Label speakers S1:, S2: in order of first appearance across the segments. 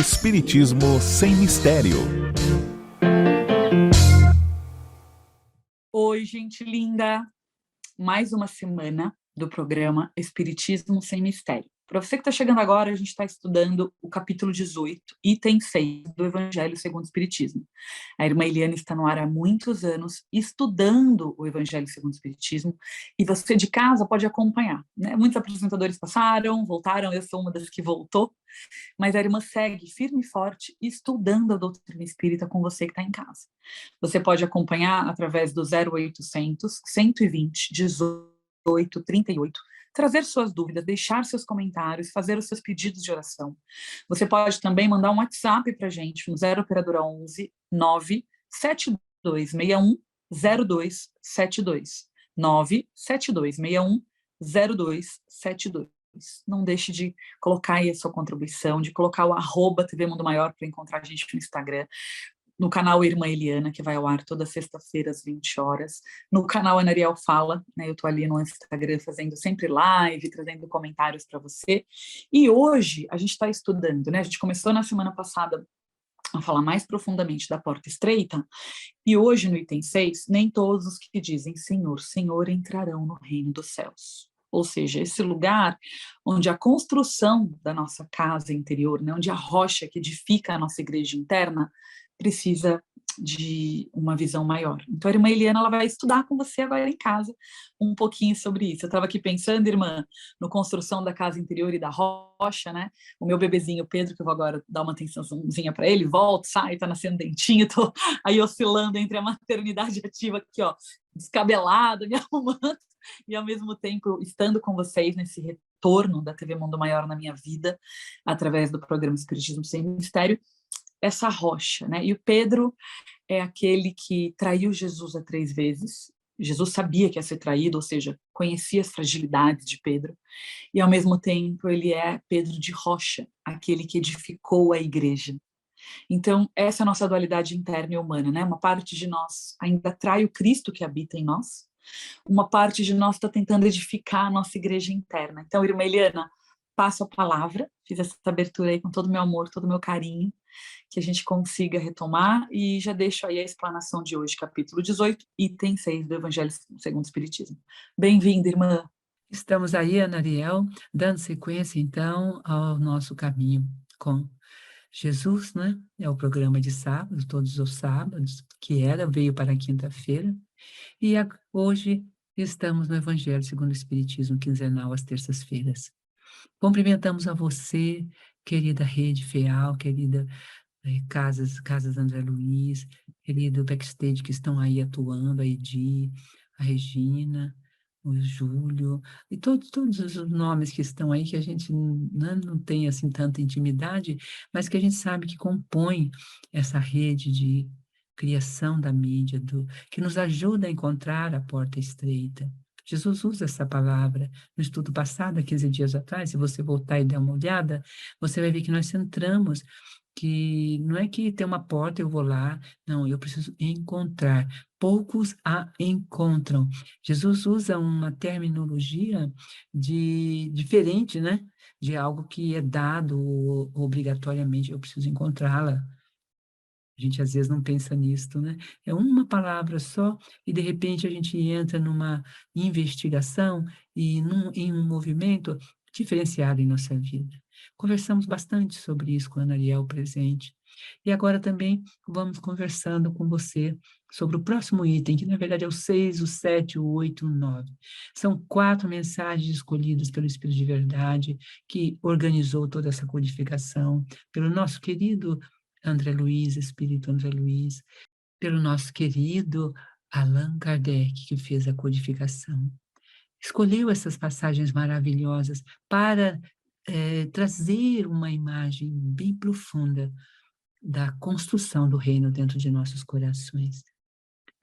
S1: Espiritismo sem mistério.
S2: Oi, gente linda! Mais uma semana do programa Espiritismo sem Mistério. Para você que está chegando agora, a gente está estudando o capítulo 18, item 6 do Evangelho segundo o Espiritismo. A irmã Eliane está no ar há muitos anos estudando o Evangelho segundo o Espiritismo e você de casa pode acompanhar, né? Muitos apresentadores passaram, voltaram, eu sou uma das que voltou, mas a irmã segue firme e forte estudando a doutrina espírita com você que está em casa. Você pode acompanhar através do 0800 120 18 38, trazer suas dúvidas, deixar seus comentários, fazer os seus pedidos de oração. Você pode também mandar um WhatsApp para a gente no 0 operadora 11 97261 0272 97261 0272. Não deixe de colocar aí a sua contribuição, de colocar o @TV Mundo Maior para encontrar a gente no Instagram, no canal Irmã Eliana, que vai ao ar toda sexta-feira às 20 horas, no canal Anariel Fala, né, eu estou ali no Instagram fazendo sempre live, trazendo comentários para você, e hoje a gente está estudando, né, a gente começou na semana passada a falar mais profundamente da porta estreita, e hoje no item 6, nem todos os que dizem Senhor, Senhor entrarão no reino dos céus. Ou seja, esse lugar onde a construção da nossa casa interior, né, onde a rocha que edifica a nossa igreja interna, precisa de uma visão maior. Então, a irmã Eliana ela vai estudar com você agora em casa um pouquinho sobre isso. Eu estava aqui pensando, irmã, no construção da casa interior e da rocha, né? O meu bebezinho Pedro, que eu vou agora dar uma atençãozinha para ele, volta, sai, tá nascendo dentinho, tô aí oscilando entre a maternidade ativa aqui, ó, descabelada, me arrumando, e ao mesmo tempo estando com vocês nesse retorno da TV Mundo Maior na minha vida, através do programa Espiritismo Sem Mistério, essa rocha, né? E o Pedro é aquele que traiu Jesus 3 vezes. Jesus sabia que ia ser traído, ou seja, conhecia as fragilidades de Pedro, e ao mesmo tempo ele é Pedro de rocha, aquele que edificou a igreja. Então, essa é a nossa dualidade interna e humana, né? Uma parte de nós ainda trai o Cristo que habita em nós, uma parte de nós está tentando edificar a nossa igreja interna. Então, irmã Eliana, passo a palavra, fiz essa abertura aí com todo o meu amor, todo o meu carinho, que a gente consiga retomar, e já deixo aí a explanação de hoje, capítulo 18, item 6 do Evangelho segundo o Espiritismo. Bem-vinda, irmã.
S3: Estamos aí, Anariel, dando sequência, então, ao nosso caminho com Jesus, né? É o programa de sábado, todos os sábados, veio para a quinta-feira, e hoje estamos no Evangelho segundo o Espiritismo quinzenal, às terças-feiras. Cumprimentamos a você, querida Rede FEAL, querida Casas André Luiz, querido Backstage que estão aí atuando, a Edi, a Regina, o Júlio, e todos os nomes que estão aí, que a gente não tem assim tanta intimidade, mas que a gente sabe que compõem essa rede de criação da mídia, que nos ajuda a encontrar a porta estreita. Jesus usa essa palavra no estudo passado, há 15 dias atrás. Se você voltar e der uma olhada, você vai ver que nós centramos que não é que tem uma porta, eu vou lá, não, eu preciso encontrar. Poucos a encontram. Jesus usa uma terminologia diferente, né? De algo que é dado obrigatoriamente, eu preciso encontrá-la. A gente às vezes não pensa nisso, né? É uma palavra só e de repente a gente entra numa investigação e em um movimento diferenciado em nossa vida. Conversamos bastante sobre isso com a Anariel presente. E agora também vamos conversando com você sobre o próximo item, que na verdade é o 6, o 7, o 8, o 9. São 4 mensagens escolhidas pelo Espírito de Verdade, que organizou toda essa codificação, pelo nosso querido André Luiz, Espírito André Luiz, pelo nosso querido Allan Kardec, que fez a codificação. Escolheu essas passagens maravilhosas para trazer uma imagem bem profunda da construção do reino dentro de nossos corações.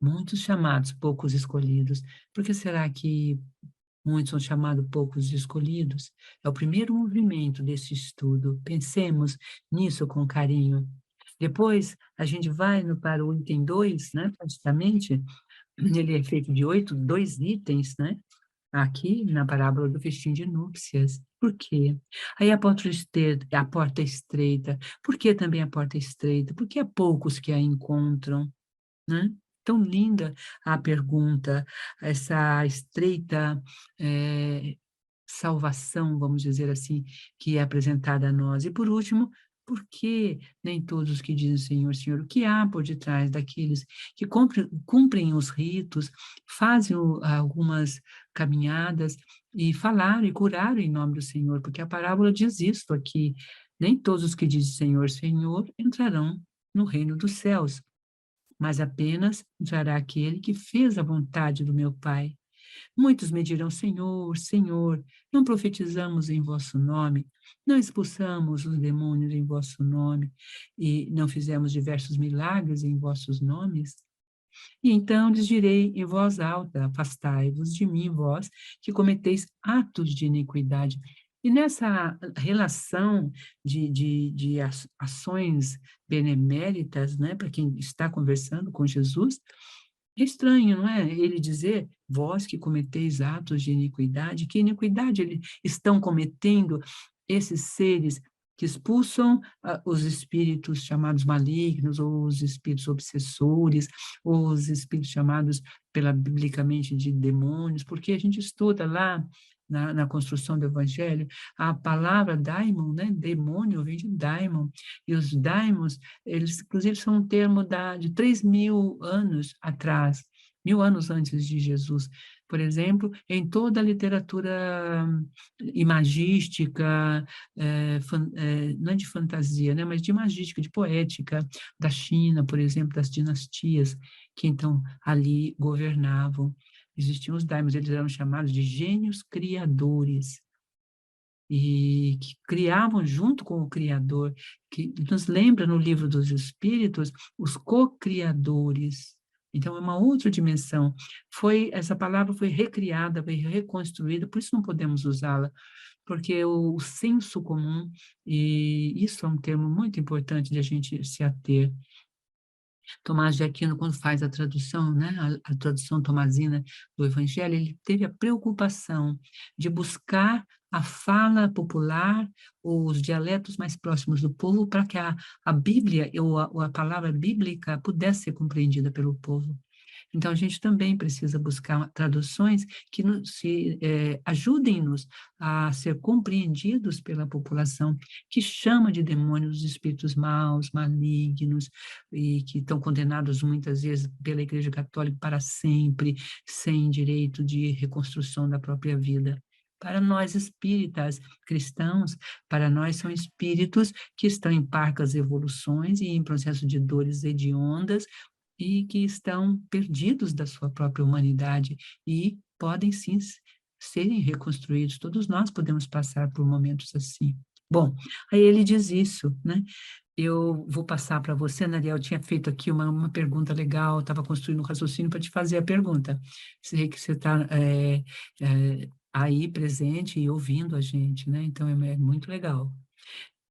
S3: Muitos chamados, poucos escolhidos. Por que será que muitos são chamados, poucos escolhidos? É o primeiro movimento desse estudo. Pensemos nisso com carinho. Depois, a gente vai para o item 2, né, praticamente, ele é feito de dois itens, né? Aqui na parábola do festim de núpcias. Por quê? Aí a porta estreita. Por que também a porta estreita? Porque há poucos que a encontram, né? Tão linda a pergunta, essa estreita salvação, vamos dizer assim, que é apresentada a nós. E por último, por que nem todos os que dizem Senhor, Senhor, o que há por detrás daqueles que cumprem os ritos, fazem algumas caminhadas e falaram e curaram em nome do Senhor, porque a parábola diz isto aqui, nem todos os que dizem Senhor, Senhor entrarão no reino dos céus, mas apenas entrará aquele que fez a vontade do meu Pai. Muitos me dirão, Senhor, Senhor, não profetizamos em vosso nome, não expulsamos os demônios em vosso nome, e não fizemos diversos milagres em vossos nomes? E então lhes direi em voz alta, afastai-vos de mim, vós, que cometeis atos de iniquidade. E nessa relação de ações beneméritas, né, para quem está conversando com Jesus, é estranho, não é? Ele dizer, vós que cometeis atos de iniquidade, que iniquidade eles estão cometendo esses seres que expulsam os espíritos chamados malignos, ou os espíritos obsessores, ou os espíritos chamados biblicamente de demônios, porque a gente estuda lá na construção do Evangelho, a palavra daimon, né? Demônio vem de daimon, e os daimons, eles inclusive são um termo de 3.000 anos atrás, 1.000 anos antes de Jesus. Por exemplo, em toda a literatura imagística, não é de fantasia, né, mas de imagística, de poética, da China, por exemplo, das dinastias que então ali governavam. Existiam os daimons, eles eram chamados de gênios criadores, e que criavam junto com o Criador, que nos lembra no livro dos Espíritos, os co-criadores. Então, é uma outra dimensão. Essa palavra foi recriada, foi reconstruída, por isso não podemos usá-la, porque o senso comum, e isso é um termo muito importante de a gente se ater. Tomás de Aquino, quando faz a tradução, né, a tradução tomazina do Evangelho, ele teve a preocupação de buscar a fala popular, os dialetos mais próximos do povo, para que a Bíblia, ou a palavra bíblica, pudesse ser compreendida pelo povo. Então, a gente também precisa buscar traduções que ajudem-nos a ser compreendidos pela população, que chama de demônios os espíritos maus, malignos, e que estão condenados muitas vezes pela Igreja Católica para sempre, sem direito de reconstrução da própria vida. Para nós espíritas cristãos, para nós são espíritos que estão em parcas evoluções e em processo de dores hediondas, e que estão perdidos da sua própria humanidade e podem sim serem reconstruídos. Todos nós podemos passar por momentos assim. Bom, aí ele diz isso, né? Eu vou passar para você, Nariel, eu tinha feito aqui uma pergunta legal, estava construindo um raciocínio para te fazer a pergunta. Sei que você está aí presente e ouvindo a gente, né? Então é muito legal.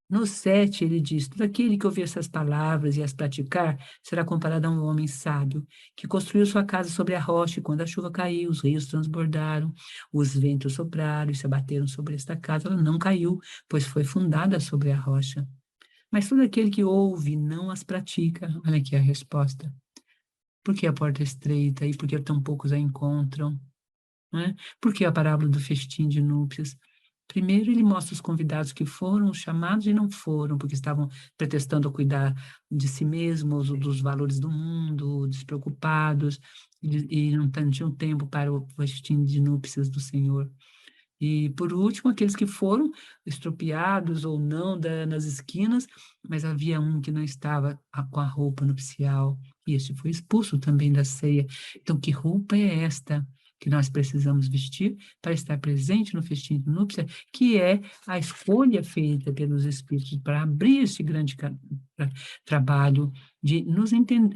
S3: No 7, ele diz, todo aquele que ouvir essas palavras e as praticar, será comparado a um homem sábio, que construiu sua casa sobre a rocha, e quando a chuva caiu, os rios transbordaram, os ventos sopraram e se abateram sobre esta casa, ela não caiu, pois foi fundada sobre a rocha. Mas todo aquele que ouve e não as pratica, olha aqui a resposta. Por que a porta é estreita e por que tão poucos a encontram? Né? Por que a parábola do festim de núpcias? Primeiro, ele mostra os convidados que foram chamados e não foram, porque estavam pretextando cuidar de si mesmos, dos valores do mundo, despreocupados, e não tinham tempo para o festim de núpcias do Senhor. E, por último, aqueles que foram estropiados ou não nas esquinas, mas havia um que não estava com a roupa nupcial, e este foi expulso também da ceia. Então, que roupa é esta que nós precisamos vestir para estar presente no festim de núpcia, que é a escolha feita pelos Espíritos para abrir este grande trabalho de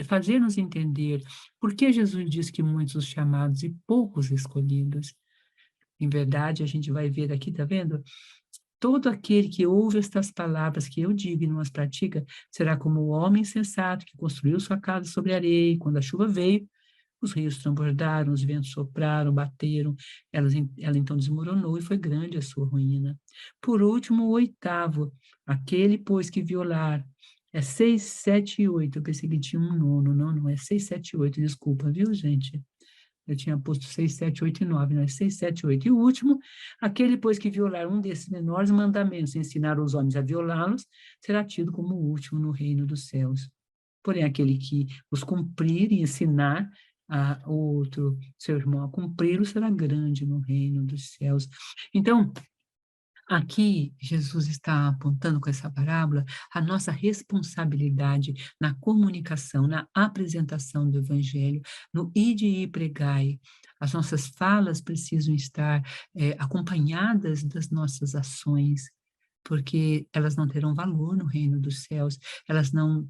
S3: fazer-nos entender por que Jesus diz que muitos os chamados e poucos escolhidos. Em verdade, a gente vai ver aqui, tá vendo? Todo aquele que ouve estas palavras que eu digo e não as pratica, será como o homem sensato que construiu sua casa sobre a areia, e quando a chuva veio, Os rios transbordaram, os ventos sopraram, bateram, ela então desmoronou e foi grande a sua ruína. Por último, o oitavo, aquele, pois, que violar. É 6, 7 e 8. Eu pensei que tinha um nono. Não, não, é 6, 7 e 8. Desculpa, viu, gente? Eu tinha posto 6, 7, 8 e 9, não é 6, 7, 8. E o último, aquele, pois, que violar um desses menores mandamentos e ensinar os homens a violá-los, será tido como o último no reino dos céus. Porém, aquele que os cumprir e ensinar a outro, seu irmão, a cumpri-lo, será grande no reino dos céus. Então, aqui, Jesus está apontando com essa parábola a nossa responsabilidade na comunicação, na apresentação do Evangelho, no ide e pregai. As nossas falas precisam estar acompanhadas das nossas ações, porque elas não terão valor no reino dos céus, elas não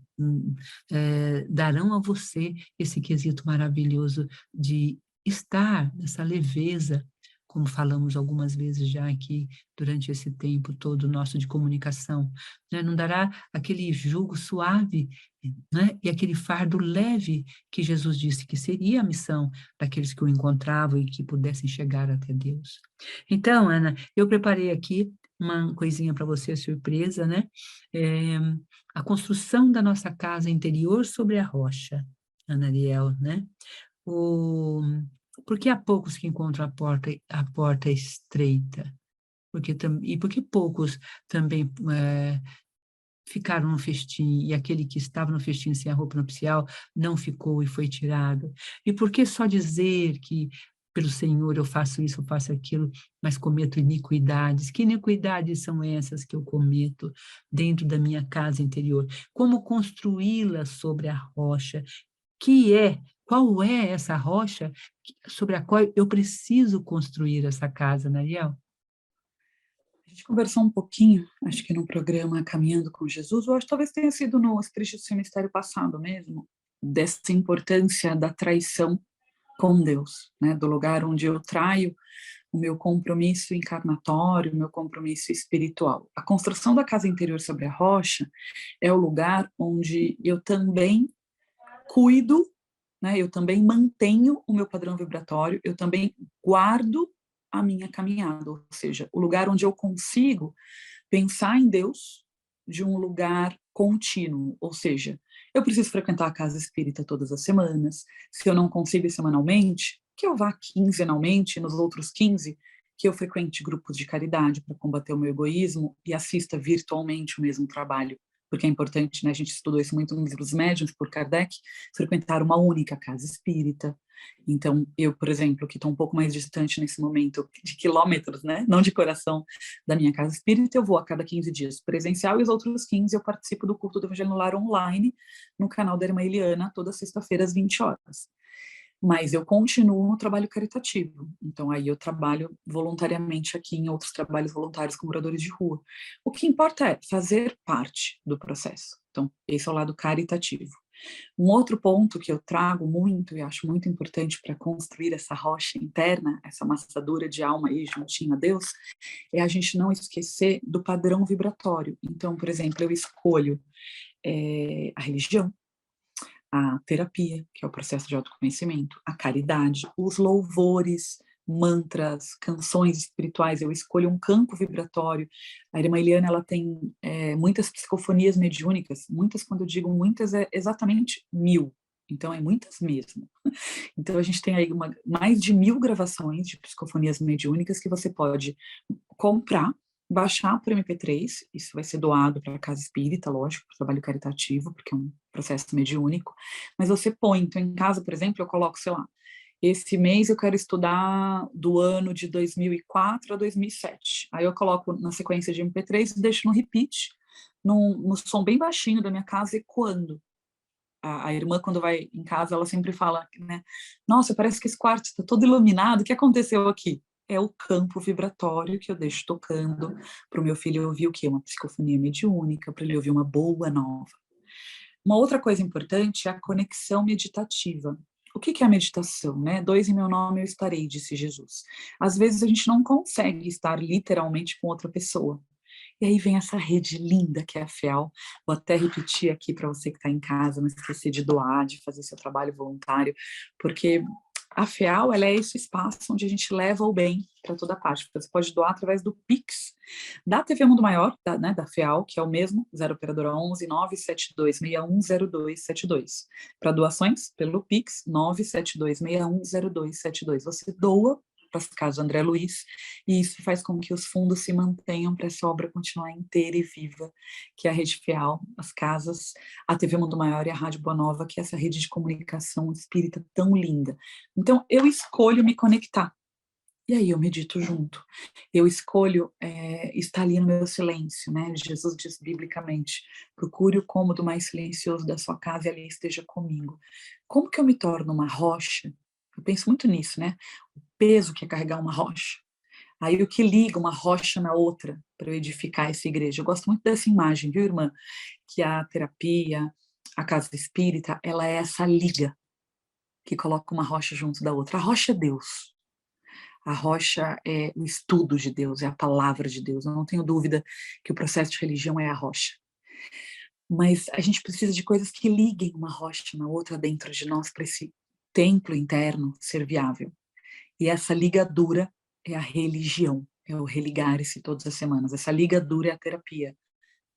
S3: darão a você esse quesito maravilhoso de estar nessa leveza, como falamos algumas vezes já aqui durante esse tempo todo nosso de comunicação, né? Não dará aquele jugo suave, né? E aquele fardo leve que Jesus disse que seria a missão daqueles que o encontravam e que pudessem chegar até Deus. Então, Ana, eu preparei aqui uma coisinha para você, surpresa, né? A construção da nossa casa interior sobre a rocha, Ana Ariel, né? O Porque há poucos que encontram a porta estreita? E porque poucos também ficaram no festim, e aquele que estava no festim sem a roupa nupcial não ficou e foi tirado? E por que só dizer que pelo Senhor eu faço isso, eu faço aquilo, mas cometo iniquidades? Que iniquidades são essas que eu cometo dentro da minha casa interior? Como construí-la sobre a rocha? Qual é essa rocha sobre a qual eu preciso construir essa casa, Nariel?
S2: A gente conversou um pouquinho, acho que no programa Caminhando com Jesus, ou acho que talvez tenha sido no Espírito do Seu Mistério passado mesmo, dessa importância da traição com Deus, né? Do lugar onde eu traio o meu compromisso encarnatório, o meu compromisso espiritual. A construção da casa interior sobre a rocha é o lugar onde eu também cuido, né? Eu também mantenho o meu padrão vibratório, eu também guardo a minha caminhada, ou seja, o lugar onde eu consigo pensar em Deus de um lugar contínuo, ou seja, eu preciso frequentar a casa espírita todas as semanas, se eu não consigo ir semanalmente, que eu vá quinzenalmente, nos outros 15, que eu frequente grupos de caridade para combater o meu egoísmo e assista virtualmente o mesmo trabalho, porque é importante, né, a gente estudou isso muito nos livros médiuns por Kardec, frequentar uma única casa espírita. Então, eu, por exemplo, que estou um pouco mais distante nesse momento, de quilômetros, né, não de coração, da minha casa espírita, eu vou a cada 15 dias presencial, e os outros 15 eu participo do culto do Evangelho no Lar online, no canal da Irmã Eliana, toda sexta-feira às 20 horas. Mas eu continuo no trabalho caritativo, então aí eu trabalho voluntariamente aqui em outros trabalhos voluntários com moradores de rua. O que importa é fazer parte do processo, então esse é o lado caritativo. Um outro ponto que eu trago muito e acho muito importante para construir essa rocha interna, essa amassadura de alma aí juntinho a Deus, é a gente não esquecer do padrão vibratório. Então, por exemplo, eu escolho a religião, a terapia, que é o processo de autoconhecimento, a caridade, os louvores, mantras, canções espirituais, eu escolho um campo vibratório. A irmã Eliana, ela tem muitas psicofonias mediúnicas, muitas, quando eu digo muitas, é exatamente 1000, então é muitas mesmo. Então a gente tem aí mais de 1000 gravações de psicofonias mediúnicas que você pode comprar, baixar por MP3, isso vai ser doado para a Casa Espírita, lógico, para o trabalho caritativo, porque é um processo mediúnico, mas você põe, então em casa, por exemplo, eu coloco, sei lá, esse mês eu quero estudar do ano de 2004 a 2007, aí eu coloco na sequência de MP3 e deixo no repeat, no som bem baixinho da minha casa, ecoando. A irmã, quando vai em casa, ela sempre fala, né, nossa, parece que esse quarto está todo iluminado, o que aconteceu aqui? É o campo vibratório que eu deixo tocando para o meu filho ouvir o quê? Uma psicofonia mediúnica, para ele ouvir uma boa nova. Uma outra coisa importante é a conexão meditativa. O que é a meditação, né? 2 em meu nome eu estarei, disse Jesus. Às vezes a gente não consegue estar literalmente com outra pessoa. E aí vem essa rede linda que é a FEAL. Vou até repetir aqui para você que está em casa, não esquecer de doar, de fazer seu trabalho voluntário, porque a FEAL, ela é esse espaço onde a gente leva o bem para toda parte. Você pode doar através do Pix da TV Mundo Maior, da FEAL, que é o mesmo, 0 operadora 11 972610272. Para doações, pelo Pix, 972610272. Você doa para as casas André Luiz, e isso faz com que os fundos se mantenham para essa obra continuar inteira e viva, que é a Rede FEAL, as casas, a TV Mundo Maior e a Rádio Boa Nova, que é essa rede de comunicação espírita tão linda. Então, eu escolho me conectar. E aí eu medito junto. Eu escolho estar ali no meu silêncio, né? Jesus diz biblicamente, procure o cômodo mais silencioso da sua casa e ali esteja comigo. Como que eu me torno uma rocha? Eu penso muito nisso, né? O peso que é carregar uma rocha. Aí o que liga uma rocha na outra para eu edificar essa igreja. Eu gosto muito dessa imagem, viu, irmã? Que a terapia, a casa espírita, ela é essa liga que coloca uma rocha junto da outra. A rocha é Deus. A rocha é o estudo de Deus, é a palavra de Deus. Eu não tenho dúvida que o processo de religião é a rocha. Mas a gente precisa de coisas que liguem uma rocha na outra dentro de nós para esse templo interno ser viável. E essa ligadura é a religião, é o religar-se todas as semanas. Essa ligadura é a terapia,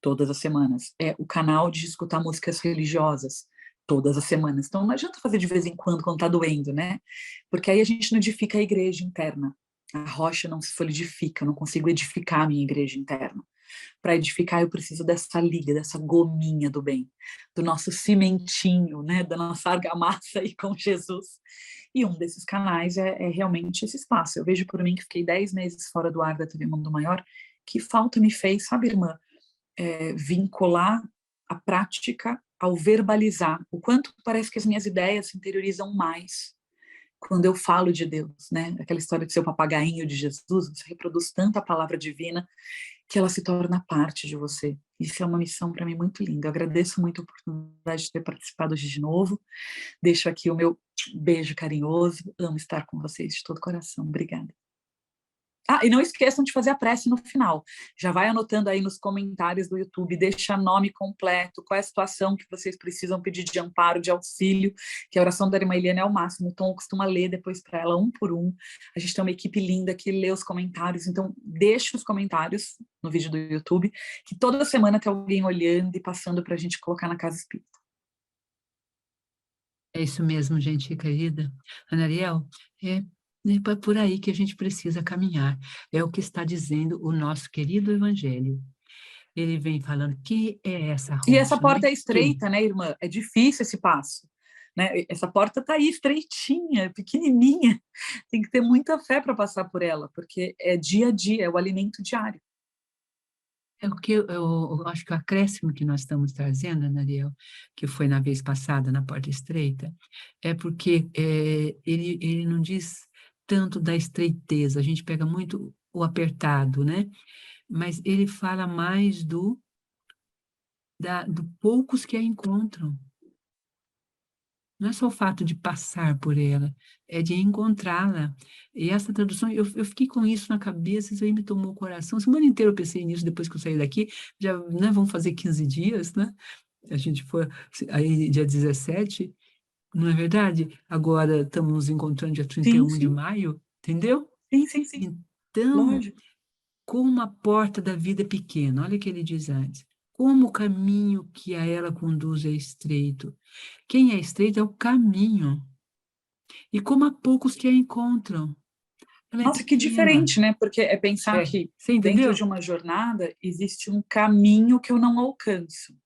S2: todas as semanas. É o canal de escutar músicas religiosas, todas as semanas. Então não adianta fazer de vez em quando tá doendo, né? Porque aí a gente não edifica a igreja interna. A rocha não se solidifica, eu não consigo edificar a minha igreja interna. Para edificar, eu preciso dessa liga, dessa gominha do bem, do nosso cimentinho, né, da nossa argamassa aí com Jesus. E um desses canais é realmente esse espaço. Eu vejo por mim que fiquei 10 meses fora do ar da TV Mundo Maior, que falta me fez, sabe, irmã, vincular a prática ao verbalizar. O quanto parece que as minhas ideias se interiorizam mais quando eu falo de Deus, né? Aquela história de ser o papagainho de Jesus, você reproduz tanta palavra divina que ela se torna parte de você. Isso é uma missão para mim muito linda. Eu agradeço muito a oportunidade de ter participado hoje de novo. Deixo aqui o meu beijo carinhoso. Amo estar com vocês de todo o coração. Obrigada. Ah, e não esqueçam de fazer a prece no final. Já vai anotando aí nos comentários do YouTube, deixa nome completo, qual é a situação que vocês precisam pedir de amparo, de auxílio, que a oração da irmã Eliane é o máximo. O Tom costuma ler depois para ela, um por um. A gente tem uma equipe linda que lê os comentários, então deixa os comentários no vídeo do YouTube, que toda semana tem alguém olhando e passando para a gente colocar na Casa Espírita.
S3: É isso mesmo, gente querida. Ana Ariel, é por aí que a gente precisa caminhar. É o que está dizendo o nosso querido Evangelho. Ele vem falando que é essa
S2: E essa
S3: rocha, né?
S2: porta é estreita, né, irmã? É difícil esse passo. Né? Essa porta está aí estreitinha, pequenininha. Tem que ter muita fé para passar por ela, porque é dia a dia, é o alimento diário.
S3: É o que eu acho que o acréscimo que nós estamos trazendo, Ana Ariel, que foi na vez passada, na porta estreita, é porque ele não diz tanto da estreiteza, a gente pega muito o apertado, né? Mas ele fala mais do poucos que a encontram. Não é só o fato de passar por ela, é de encontrá-la. E essa tradução, eu fiquei com isso na cabeça, isso aí me tomou o coração. Semana inteira eu pensei nisso depois que eu saí daqui, já, né, vão fazer 15 dias, né? A gente foi aí dia 17, não é verdade? Agora estamos nos encontrando dia
S2: Sim,
S3: 31 de
S2: sim,
S3: maio, entendeu?
S2: sim, sim, sim.
S3: Então,
S2: Lógico.
S3: como a porta da vida é pequena, olha o que ele diz antes. Como o caminho que a ela conduz é estreito. Quem é estreito é o caminho. E como há poucos que a encontram. Ela é
S2: Nossa, que
S3: pequena.
S2: diferente, né? Porque é pensar
S3: É,
S2: que
S3: você
S2: dentro
S3: entendeu?
S2: de uma jornada existe um caminho que eu não alcanço.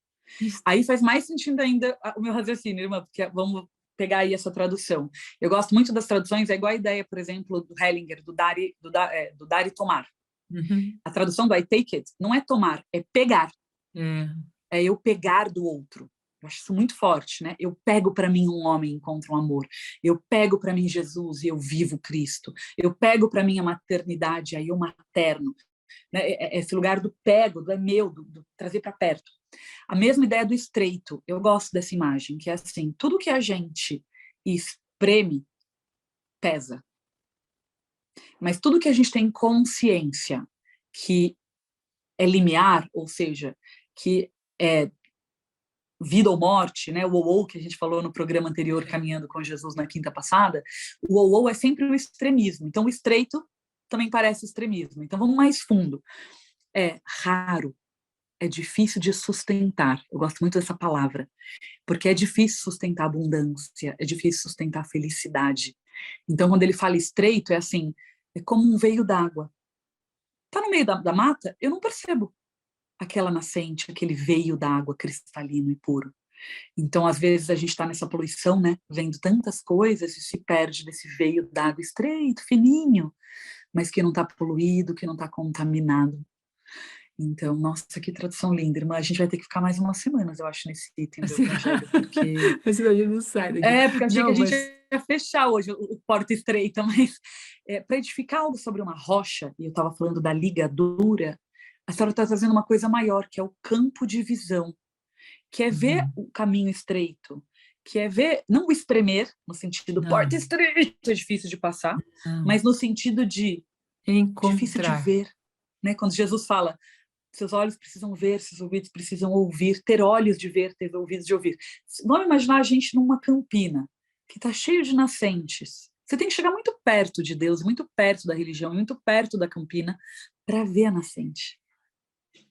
S3: Isso.
S2: Aí faz mais sentido ainda o meu raciocínio, irmã, porque vamos pegar aí essa tradução. Eu gosto muito das traduções, é igual a ideia, por exemplo, do Hellinger, do dar e tomar.
S3: Uhum.
S2: A tradução do I take it não é tomar, é pegar.
S3: É,
S2: É eu pegar do outro. Eu acho isso muito forte, né? Eu pego para mim um homem e encontro um amor. Eu pego para mim Jesus e eu vivo Cristo. Eu pego para mim a maternidade, aí eu materno. Né? Esse lugar do pego, do é meu, do trazer para perto. A mesma ideia do estreito. Eu gosto dessa imagem, que é assim, tudo que a gente espreme pesa. Mas tudo que a gente tem consciência que é limiar, ou seja, que é vida ou morte, né? O ou que a gente falou no programa anterior, Caminhando com Jesus, na quinta passada, o ou é sempre o extremismo. Então, o estreito também parece extremismo. Então, vamos mais fundo. É raro, é difícil de sustentar. Eu gosto muito dessa palavra, porque é difícil sustentar abundância, é difícil sustentar felicidade. Então, quando ele fala estreito, é assim, é como um veio d'água. Tá no meio da mata, eu não percebo aquela nascente, aquele veio d'água cristalino e puro. Então, às vezes, a gente está nessa poluição, né? Vendo tantas coisas e se perde desse veio d'água estreito, fininho, mas que não está poluído, que não está contaminado. Então, nossa, que tradução linda, irmã. A gente vai ter que ficar mais umas semanas, eu acho, nesse item do
S3: Assim,
S2: Evangelho, porque...
S3: senão a gente não sai daqui.
S2: Porque eu achei que
S3: Não,
S2: a gente
S3: mas
S2: ia fechar hoje o Porta Estreita, mas para edificar algo sobre uma rocha, e eu estava falando da ligadura, a senhora está trazendo uma coisa maior, que é o campo de visão, que é ver o caminho estreito, que é ver, não o espremer, no sentido
S3: não,
S2: porta estreita, é difícil de passar,
S3: não.
S2: mas no sentido de difícil de
S3: Encontrar.
S2: ver, né? Quando Jesus fala, seus olhos precisam ver, seus ouvidos precisam ouvir, ter olhos de ver, ter ouvidos de ouvir. Vamos imaginar a gente numa campina, que está cheio de nascentes. Você tem que chegar muito perto de Deus, muito perto da religião, muito perto da campina, para ver a nascente.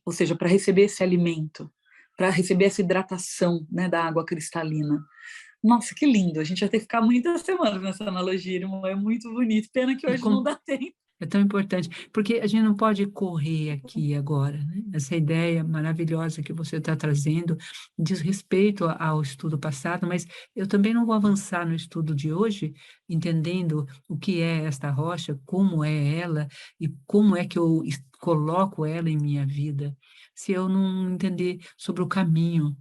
S2: Ou seja, para receber esse alimento, para receber essa hidratação, né, da água cristalina. Nossa, que lindo! A gente vai ter que ficar muitas semanas nessa analogia, irmão. É muito bonito. Pena que
S3: E
S2: hoje não dá tempo.
S3: é tão importante, porque a gente não pode correr aqui e agora, né? Essa ideia maravilhosa que você está trazendo diz respeito ao estudo passado, mas eu também não vou avançar no estudo de hoje, entendendo o que é esta rocha, como é ela e como é que eu coloco ela em minha vida, se eu não entender sobre o caminho.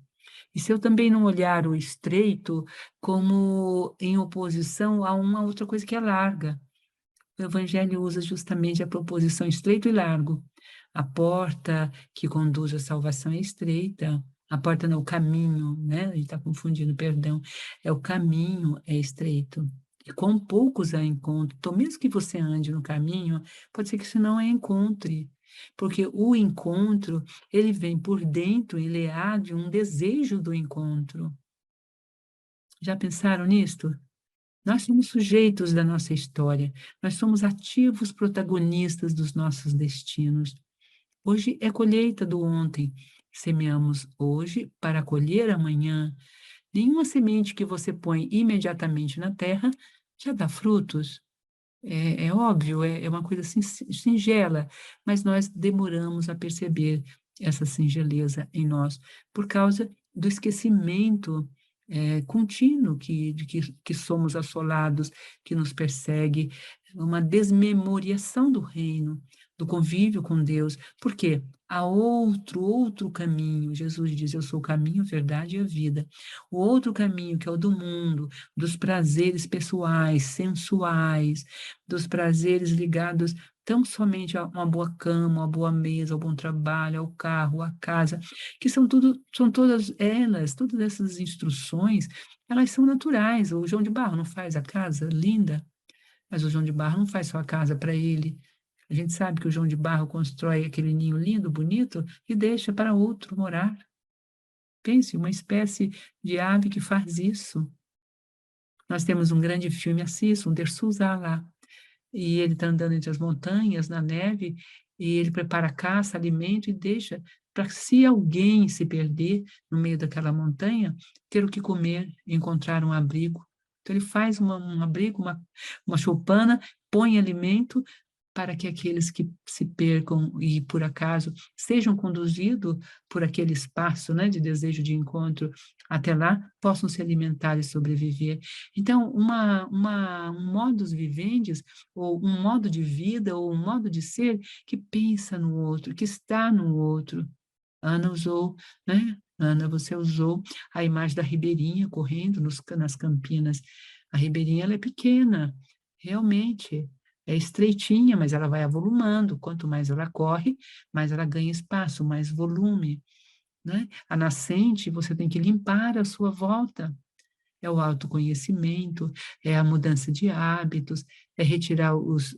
S3: E se eu também não olhar o estreito como em oposição a uma outra coisa que é larga. O Evangelho usa justamente a proposição estreito e largo. A porta que conduz à salvação é estreita, a porta não, o caminho, né? A gente está confundindo, perdão. É o caminho é estreito. E com poucos a encontro. Então, mesmo que você ande no caminho, pode ser que você não a encontre. Porque o encontro, ele vem por dentro, ele há de um desejo do encontro. Já pensaram nisto? Nós somos sujeitos da nossa história, nós somos ativos protagonistas dos nossos destinos. Hoje é colheita do ontem, semeamos hoje para colher amanhã. Nenhuma semente que você põe imediatamente na terra já dá frutos. É óbvio, é uma coisa singela, mas nós demoramos a perceber essa singeleza em nós, por causa do esquecimento contínuo de que somos assolados, que nos persegue, uma desmemoriação do reino, do convívio com Deus. Por quê? Há outro caminho. Jesus diz, eu sou o caminho, a verdade e a vida. O outro caminho, que é o do mundo, dos prazeres pessoais, sensuais, dos prazeres ligados tão somente a uma boa cama, uma boa mesa, ao bom trabalho, ao carro, à casa, que são todas elas, todas essas instruções, elas são naturais. O João de Barro não faz a casa linda, mas o João de Barro não faz só a casa para ele. A gente sabe que o João de Barro constrói aquele ninho lindo, bonito, e deixa para outro morar. Pense, uma espécie de ave que faz isso. Nós temos um grande filme, assista, um Dersusá lá, e ele está andando entre as montanhas, na neve, e ele prepara caça, alimento e deixa para, se alguém se perder no meio daquela montanha, ter o que comer, encontrar um abrigo. Então ele faz um abrigo, uma choupana, põe alimento para que aqueles que se percam e, por acaso, sejam conduzidos por aquele espaço, né, de desejo de encontro até lá, possam se alimentar e sobreviver. Então, um modus vivendi, ou um modo de vida, ou um modo de ser que pensa no outro, que está no outro. Ana usou, né? Ana, você usou a imagem da ribeirinha correndo nas campinas. A ribeirinha, ela é pequena, realmente, é estreitinha, mas ela vai avolumando. Quanto mais ela corre, mais ela ganha espaço, mais volume, né? A nascente, você tem que limpar a sua volta. É o autoconhecimento, é a mudança de hábitos, é retirar os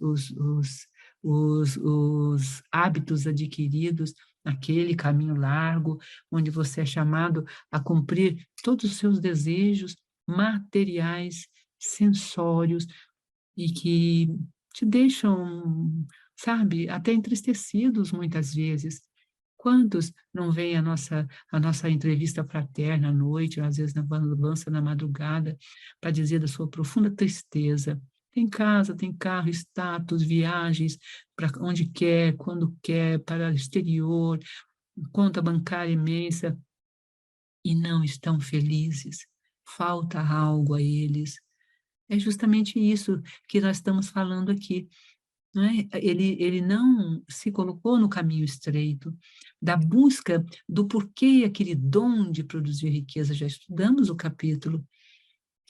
S3: hábitos adquiridos aquele caminho largo, onde você é chamado a cumprir todos os seus desejos materiais, sensórios, e que te deixam, sabe, até entristecidos muitas vezes. Quantos não vêm a nossa entrevista fraterna à noite, às vezes avança na madrugada, para dizer da sua profunda tristeza. Tem casa, tem carro, status, viagens para onde quer, quando quer, para o exterior, conta bancária imensa, e não estão felizes. Falta algo a eles. É justamente isso que nós estamos falando aqui, não é? Ele não se colocou no caminho estreito da busca do porquê aquele dom de produzir riqueza. Já estudamos o capítulo.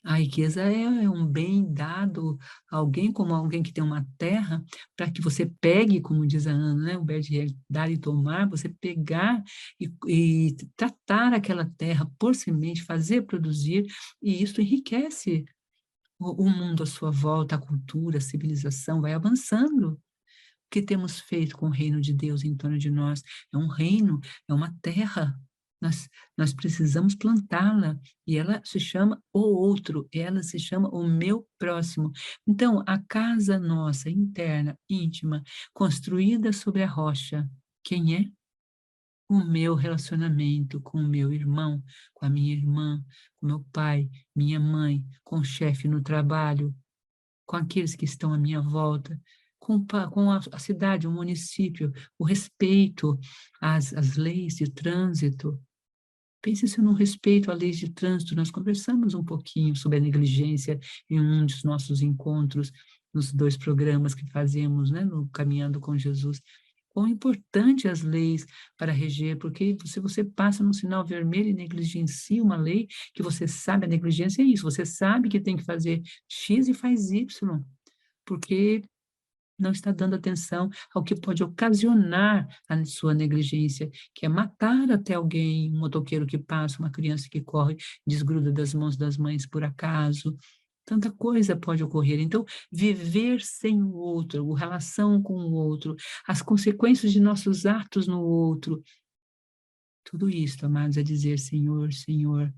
S3: A riqueza é um bem dado a alguém, como alguém que tem uma terra, para que você pegue, como diz a Ana, né? O verbo de dar e tomar, você pegar e tratar aquela terra por semente, fazer produzir, e isso enriquece o mundo à sua volta, a cultura, a civilização vai avançando. O que temos feito com o reino de Deus em torno de nós? É um reino, é uma terra. Nós precisamos plantá-la, e ela se chama o outro, ela se chama o meu próximo. Então, a casa nossa, interna, íntima, construída sobre a rocha, quem é? O meu relacionamento com o meu irmão, com a minha irmã, com meu pai, minha mãe, com o chefe no trabalho, com aqueles que estão à minha volta, com a cidade, o município, o respeito às leis de trânsito. Pense se eu não respeito a leis de trânsito. Nós conversamos um pouquinho sobre a negligência em um dos nossos encontros, nos 2 programas que fazemos, né, no Caminhando com Jesus. Quão importante as leis para reger, porque se você passa no sinal vermelho e negligencia uma lei, que você sabe, a negligência é isso, você sabe que tem que fazer X e faz Y, porque não está dando atenção ao que pode ocasionar a sua negligência, que é matar até alguém, um motoqueiro que passa, uma criança que corre, desgruda das mãos das mães por acaso. Tanta coisa pode ocorrer. Então, viver sem o outro, a relação com o outro, as consequências de nossos atos no outro, tudo isso, amados, é dizer: Senhor, Senhor,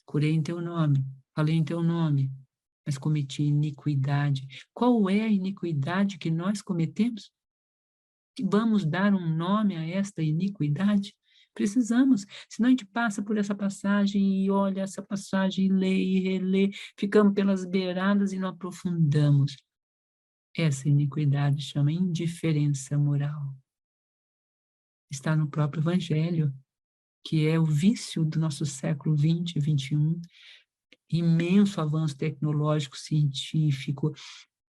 S3: curei em teu nome, falei em teu nome, mas cometi iniquidade. Qual é a iniquidade que nós cometemos? Que vamos dar um nome a esta iniquidade? Precisamos, senão a gente passa por essa passagem e olha essa passagem e lê e relê, ficamos pelas beiradas e não aprofundamos. Essa iniquidade chama indiferença moral. Está no próprio Evangelho, que é o vício do nosso século XX e XXI, imenso avanço tecnológico, científico,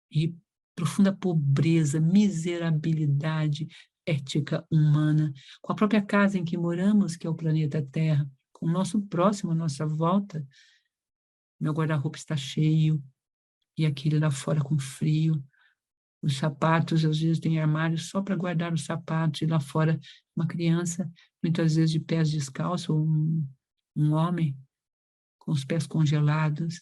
S3: e profunda pobreza, miserabilidade ética humana, com a própria casa em que moramos, que é o planeta Terra, com o nosso próximo à nossa volta. Meu guarda-roupa está cheio, e aquele lá fora com frio. Os sapatos, às vezes, tem armários só para guardar os sapatos, e lá fora uma criança, muitas vezes de pés descalços, ou um homem com os pés congelados,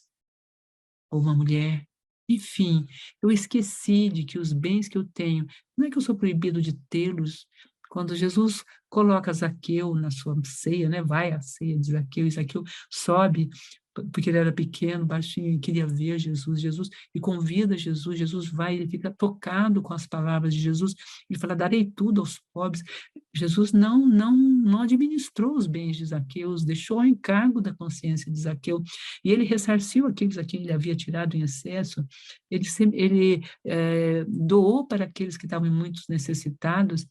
S3: ou uma mulher. Enfim, eu esqueci de que os bens que eu tenho, não é que eu sou proibido de tê-los. Quando Jesus coloca Zaqueu na sua ceia, né, vai à ceia de Zaqueu, e Zaqueu sobe, porque ele era pequeno, baixinho, e queria ver Jesus, e convida Jesus, Jesus vai, ele fica tocado com as palavras de Jesus, ele fala: darei tudo aos pobres. Jesus não administrou os bens de Zaqueu, deixou ao encargo da consciência de Zaqueu, e ele ressarciu aqueles a quem ele havia tirado em excesso. Ele doou para aqueles que estavam muito necessitados,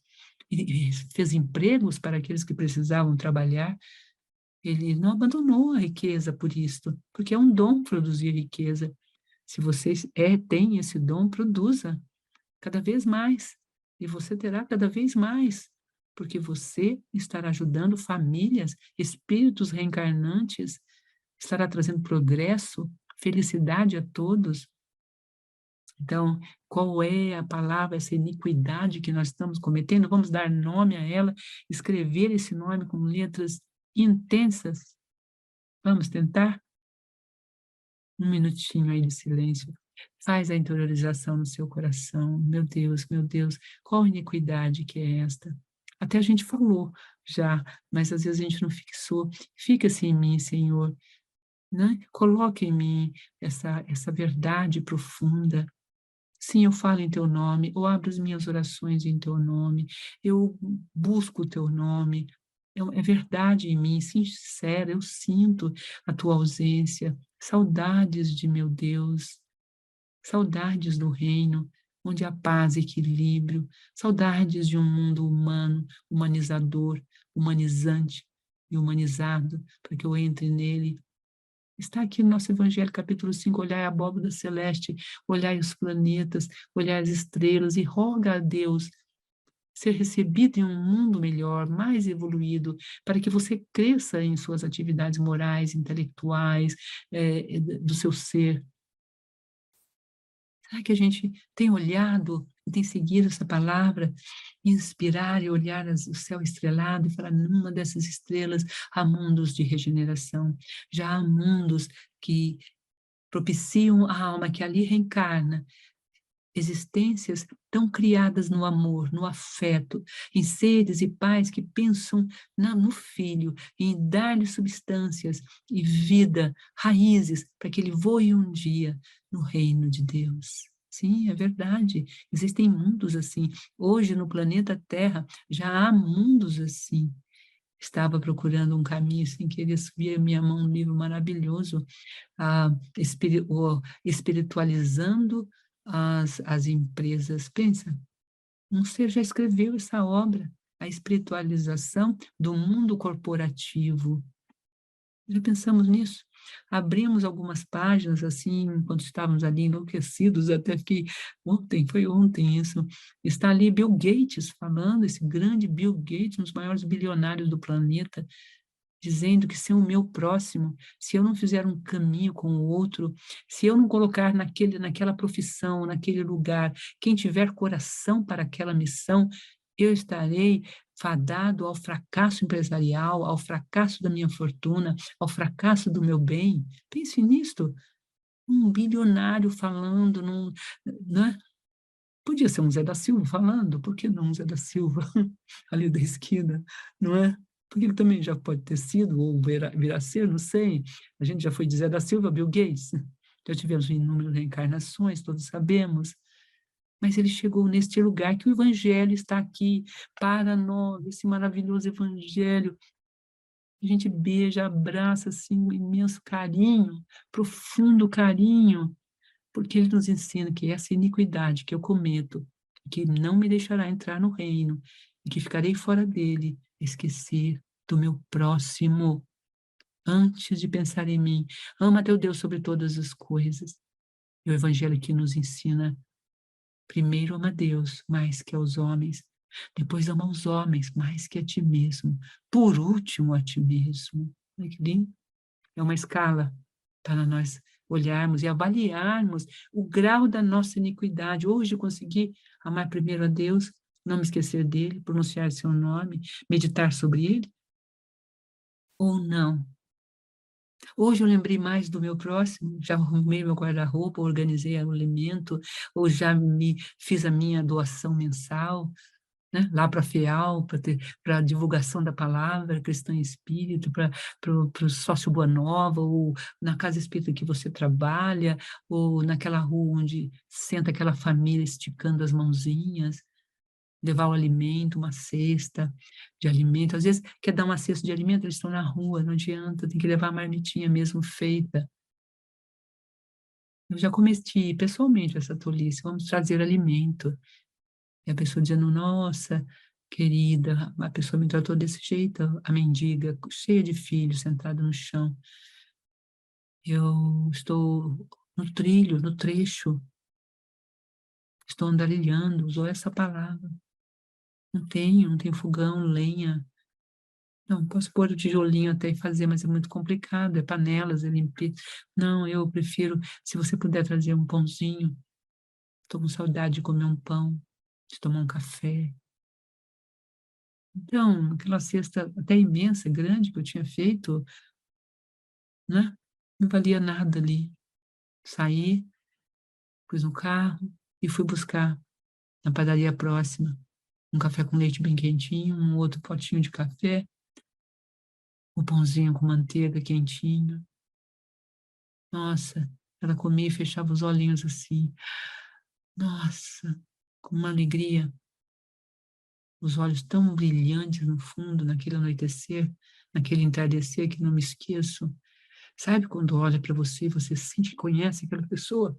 S3: e fez empregos para aqueles que precisavam trabalhar. Ele não abandonou a riqueza por isto, porque é um dom produzir riqueza. Se você tem esse dom, produza cada vez mais, e você terá cada vez mais, porque você estará ajudando famílias, espíritos reencarnantes, estará trazendo progresso, felicidade a todos. Então, qual é a palavra, essa iniquidade que nós estamos cometendo? Vamos dar nome a ela, escrever esse nome com letras intensas. Vamos tentar? Um minutinho aí de silêncio. Faz a interiorização no seu coração. Meu Deus, qual iniquidade que é esta? Até a gente falou já, mas às vezes a gente não fixou. Fica-se em mim, Senhor, né? Coloque em mim essa verdade profunda. Sim, eu falo em teu nome, eu abro as minhas orações em teu nome, eu busco o teu nome, é verdade em mim, sincera, eu sinto a tua ausência, saudades de meu Deus, saudades do reino, onde há paz e equilíbrio, saudades de um mundo humano, humanizador, humanizante e humanizado, para que eu entre nele. Está aqui no nosso Evangelho, capítulo 5, olhai a abóbora celeste, olhai os planetas, olhai as estrelas e roga a Deus ser recebido em um mundo melhor, mais evoluído, para que você cresça em suas atividades morais, intelectuais, do seu ser. Será que a gente tem olhado e tem seguido essa palavra, inspirar e olhar o céu estrelado e falar, numa dessas estrelas há mundos de regeneração, já há mundos que propiciam a alma que ali reencarna, existências tão criadas no amor, no afeto, em seres e pais que pensam no filho, em dar-lhe substâncias e vida, raízes, para que ele voe um dia no reino de Deus. Sim, é verdade. Existem mundos assim. Hoje, no planeta Terra, já há mundos assim. Estava procurando um caminho sem querer subir a minha mão um livro maravilhoso, espiritualizando as empresas. Pensa, um ser já escreveu essa obra, a espiritualização do mundo corporativo. Já pensamos nisso? Abrimos algumas páginas, assim, enquanto estávamos ali enlouquecidos, até que foi ontem isso, está ali Bill Gates falando, esse grande Bill Gates, um dos maiores bilionários do planeta, dizendo que se o meu próximo, se eu não fizer um caminho com o outro, se eu não colocar naquela profissão, naquele lugar, quem tiver coração para aquela missão, eu estarei fadado ao fracasso empresarial, ao fracasso da minha fortuna, ao fracasso do meu bem. Pense nisto, um bilionário falando, né? Podia ser um Zé da Silva falando, por que não um Zé da Silva ali da esquina, não é? Porque ele também já pode ter sido, ou virá a ser, não sei. A gente já foi de Zé da Silva, Bill Gates, já tivemos inúmeras reencarnações, todos sabemos, mas ele chegou neste lugar que o Evangelho está aqui para nós, esse maravilhoso Evangelho. A gente beija, abraça, assim, um imenso carinho, profundo carinho, porque ele nos ensina que essa iniquidade que eu cometo, que não me deixará entrar no reino, e que ficarei fora dele, esquecer do meu próximo, antes de pensar em mim. Ama teu Deus sobre todas as coisas. E o Evangelho que nos ensina, primeiro ama Deus mais que aos homens, depois ama os homens mais que a ti mesmo, por último a ti mesmo. Olha que lindo. É uma escala para nós olharmos e avaliarmos o grau da nossa iniquidade. Hoje eu consegui amar primeiro a Deus, não me esquecer dele, pronunciar seu nome, meditar sobre ele, ou não? Hoje eu lembrei mais do meu próximo, já arrumei meu guarda-roupa, organizei o alimento, ou já me fiz a minha doação mensal, né, lá para a FEAL, para a divulgação da palavra cristã em espírito, para o sócio Boa Nova, ou na casa espírita que você trabalha, ou naquela rua onde senta aquela família esticando as mãozinhas, levar o alimento, uma cesta de alimento. Às vezes, quer dar uma cesta de alimento, eles estão na rua, não adianta, tem que levar a marmitinha mesmo feita. Eu já cometi pessoalmente essa tolice, vamos trazer alimento. E a pessoa dizendo, nossa, querida, a pessoa me tratou desse jeito, a mendiga, cheia de filhos, sentada no chão. Eu estou no trilho, no trecho, estou andarilhando, usou essa palavra. Não tenho fogão, lenha. Não, posso pôr o tijolinho até e fazer, mas é muito complicado, é panelas, é limpeza. Não, eu prefiro, se você puder trazer um pãozinho, estou com saudade de comer um pão, de tomar um café. Então, aquela cesta até imensa, grande que eu tinha feito, né? Não valia nada ali. Saí, pus no carro e fui buscar na padaria próxima um café com leite bem quentinho, um outro potinho de café, um pãozinho com manteiga quentinho. Nossa, ela comia e fechava os olhinhos assim. Nossa, com uma alegria, os olhos tão brilhantes no fundo, naquele anoitecer, naquele entardecer que não me esqueço. Sabe quando olha para você, você sente que conhece aquela pessoa?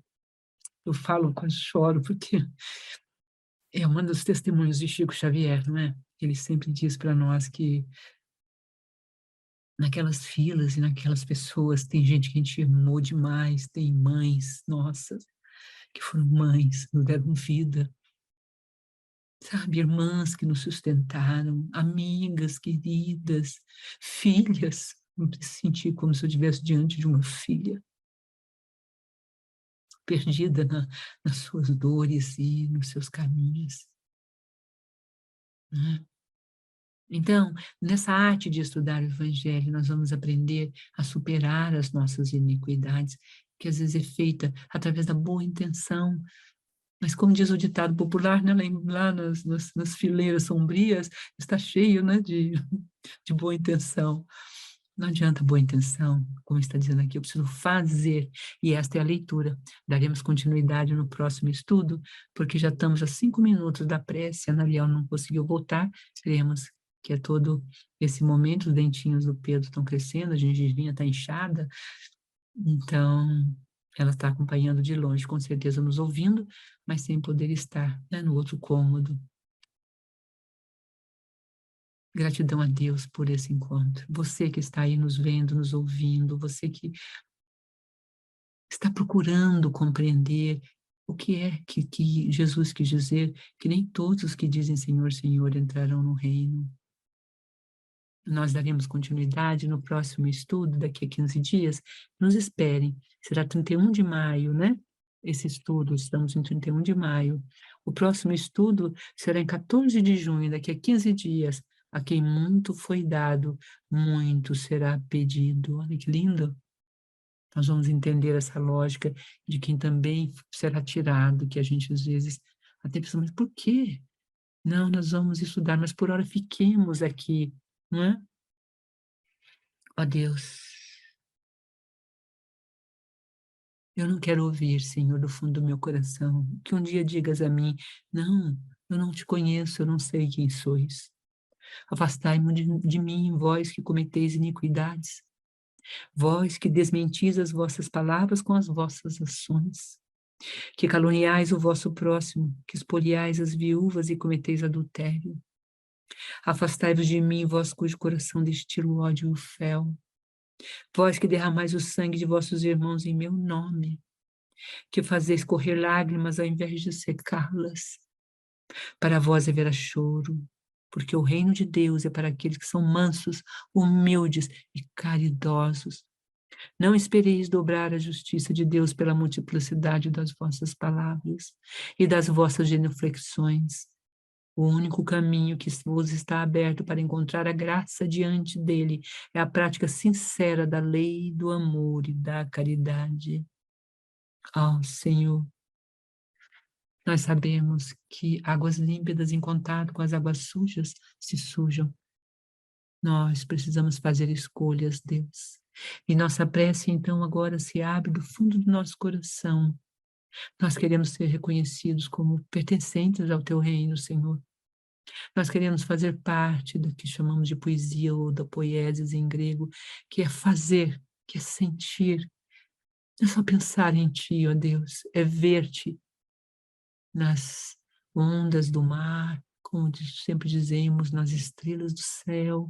S3: Eu falo, quase choro, porque é um dos testemunhos de Chico Xavier, não é? Ele sempre diz para nós que naquelas filas e naquelas pessoas tem gente que a gente amou demais, tem mães, nossa, que foram mães, nos deram vida, sabe? Irmãs que nos sustentaram, amigas queridas, filhas. Eu me senti como se eu estivesse diante de uma filha, perdida nas suas dores e nos seus caminhos, né? Então, nessa arte de estudar o Evangelho, nós vamos aprender a superar as nossas iniquidades, que às vezes é feita através da boa intenção, mas como diz o ditado popular, né, lá nas fileiras sombrias, está cheio, né, de boa intenção. Não adianta boa intenção, como está dizendo aqui, eu preciso fazer, e esta é a leitura. Daremos continuidade no próximo estudo, porque já estamos a 5 minutos da prece, a Ana Liel não conseguiu voltar, cremos que é todo esse momento, os dentinhos do Pedro estão crescendo, a gengivinha está inchada, então ela está acompanhando de longe, com certeza nos ouvindo, mas sem poder estar, né, no outro cômodo. Gratidão a Deus por esse encontro. Você que está aí nos vendo, nos ouvindo, você que está procurando compreender o que é que Jesus quis dizer, que nem todos os que dizem Senhor, Senhor entrarão no reino. Nós daremos continuidade no próximo estudo, daqui a 15 dias. Nos esperem, será 31 de maio, né? Esse estudo, estamos em 31 de maio. O próximo estudo será em 14 de junho, daqui a 15 dias. A quem muito foi dado, muito será pedido. Olha que lindo! Nós vamos entender essa lógica de quem também será tirado, que a gente às vezes até pensa, mas por quê? Não, nós vamos estudar, mas por hora fiquemos aqui, não é? Ó Deus, eu não quero ouvir, Senhor, do fundo do meu coração, que um dia digas a mim, não, eu não te conheço, eu não sei quem sois. Afastai-me de mim, vós que cometeis iniquidades, vós que desmentis as vossas palavras com as vossas ações, que caluniais o vosso próximo, que espoliais as viúvas e cometeis adultério. Afastai-vos de mim, vós cujo coração destila ódio e fel, vós que derramais o sangue de vossos irmãos em meu nome, que fazeis correr lágrimas ao invés de secá-las. Para vós haverá choro, porque o reino de Deus é para aqueles que são mansos, humildes e caridosos. Não espereis dobrar a justiça de Deus pela multiplicidade das vossas palavras e das vossas genuflexões. O único caminho que vos está aberto para encontrar a graça diante dele é a prática sincera da lei, do amor e da caridade. Ó Senhor, nós sabemos que águas límpidas em contato com as águas sujas se sujam. Nós precisamos fazer escolhas, Deus. E nossa prece, então, agora se abre do fundo do nosso coração. Nós queremos ser reconhecidos como pertencentes ao Teu reino, Senhor. Nós queremos fazer parte do que chamamos de poesia ou da poiesis em grego, que é fazer, que é sentir. Não é só pensar em Ti, ó Deus, é ver-Te nas ondas do mar, como sempre dizemos, nas estrelas do céu,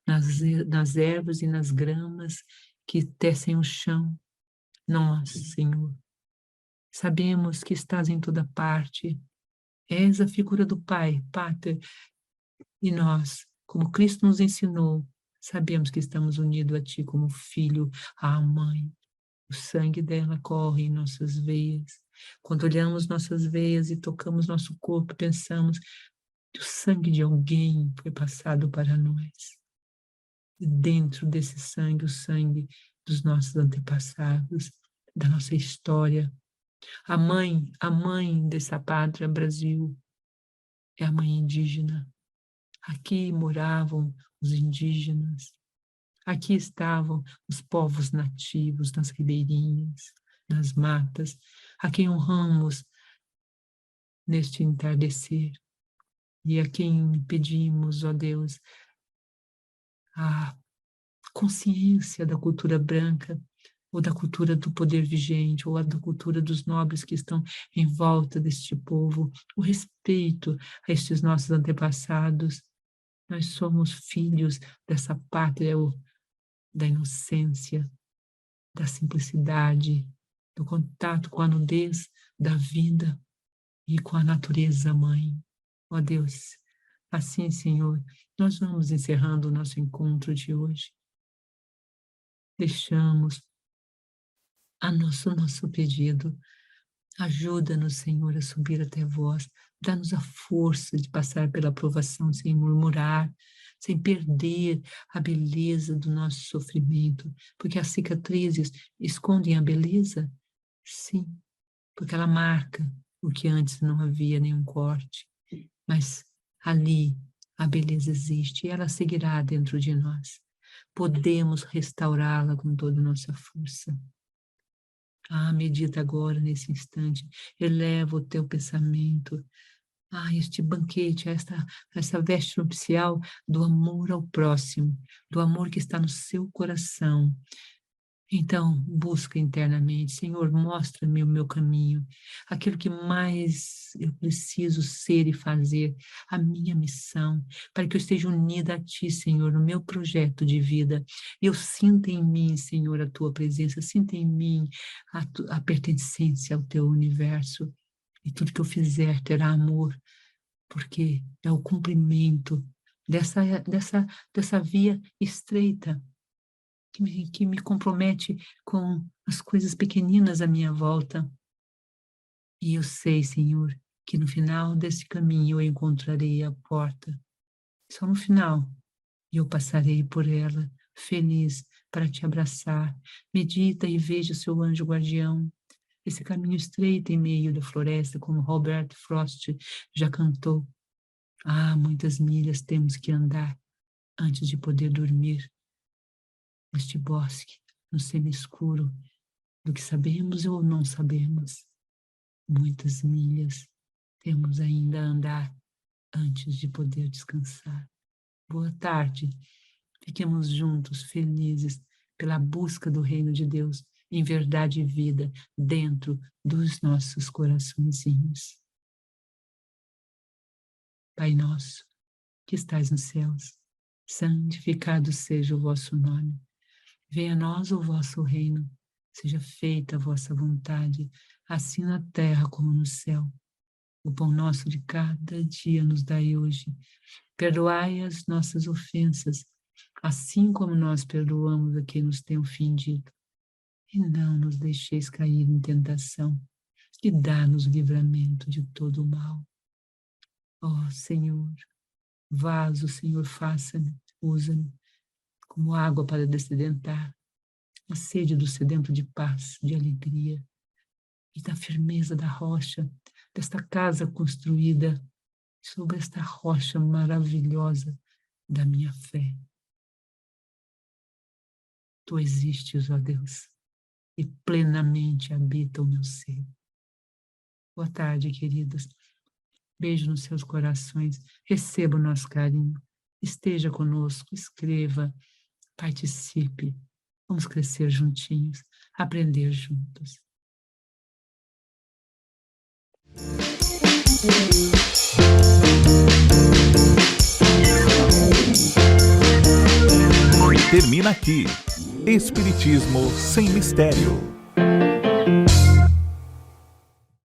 S3: nas ervas e nas gramas que tecem o chão. Nós, Senhor, sabemos que estás em toda parte, és a figura do Pai, Pater, e nós, como Cristo nos ensinou, sabemos que estamos unidos a Ti como filho, à mãe. O sangue dela corre em nossas veias. Quando olhamos nossas veias e tocamos nosso corpo, pensamos que o sangue de alguém foi passado para nós. E dentro desse sangue, o sangue dos nossos antepassados, da nossa história. A mãe dessa pátria, Brasil, é a mãe indígena. Aqui moravam os indígenas. Aqui estavam os povos nativos nas ribeirinhas, nas matas, a quem honramos neste entardecer e a quem pedimos, ó Deus, a consciência da cultura branca, ou da cultura do poder vigente, ou da cultura dos nobres que estão em volta deste povo, o respeito a estes nossos antepassados. Nós somos filhos dessa pátria da inocência, da simplicidade, do contato com a nudez da vida e com a natureza mãe. Ó Deus, assim, Senhor, nós vamos encerrando o nosso encontro de hoje. Deixamos nosso pedido. Ajuda-nos, Senhor, a subir até vós. Dá-nos a força de passar pela provação sem murmurar, sem perder a beleza do nosso sofrimento, porque as cicatrizes escondem a beleza? Sim, porque ela marca o que antes não havia nenhum corte, mas ali a beleza existe e ela seguirá dentro de nós. Podemos restaurá-la com toda a nossa força. Medita agora, nesse instante, eleva o teu pensamento este banquete, essa veste nupcial do amor ao próximo, do amor que está no seu coração. Então, busca internamente, Senhor, mostra-me o meu caminho, aquilo que mais eu preciso ser e fazer, a minha missão, para que eu esteja unida a Ti, Senhor, no meu projeto de vida. Eu sinta em mim, Senhor, a Tua presença, sinta em mim a pertencência ao Teu universo. E tudo que eu fizer terá amor, porque é o cumprimento dessa via estreita que me compromete com as coisas pequeninas à minha volta. E eu sei, Senhor, que no final desse caminho eu encontrarei a porta. Só no final, e eu passarei por ela, feliz, para te abraçar. Medita e veja o seu anjo guardião. Esse caminho estreito em meio da floresta, como Robert Frost já cantou. Muitas milhas temos que andar antes de poder dormir neste bosque, no semi-escuro, do que sabemos ou não sabemos. Muitas milhas temos ainda a andar antes de poder descansar. Boa tarde. Fiquemos juntos, felizes, pela busca do reino de Deus, em verdade e vida, dentro dos nossos coraçõezinhos. Pai nosso, que estais nos céus, santificado seja o vosso nome. Venha a nós o vosso reino, seja feita a vossa vontade, assim na terra como no céu. O pão nosso de cada dia nos dai hoje. Perdoai as nossas ofensas, assim como nós perdoamos a quem nos tem ofendido. E não nos deixeis cair em tentação, e dá-nos livramento de todo o mal. Ó Senhor, vaso, Senhor, faça-me, usa-me como água para dessedentar a sede do sedento de paz, de alegria e da firmeza da rocha, desta casa construída sobre esta rocha maravilhosa da minha fé. Tu existes, ó Deus, e plenamente habita o meu ser. Boa tarde, queridos. Beijo nos seus corações. Receba o nosso carinho. Esteja conosco, escreva, participe. Vamos crescer juntinhos, aprender juntos.
S1: Termina aqui. Espiritismo sem mistério.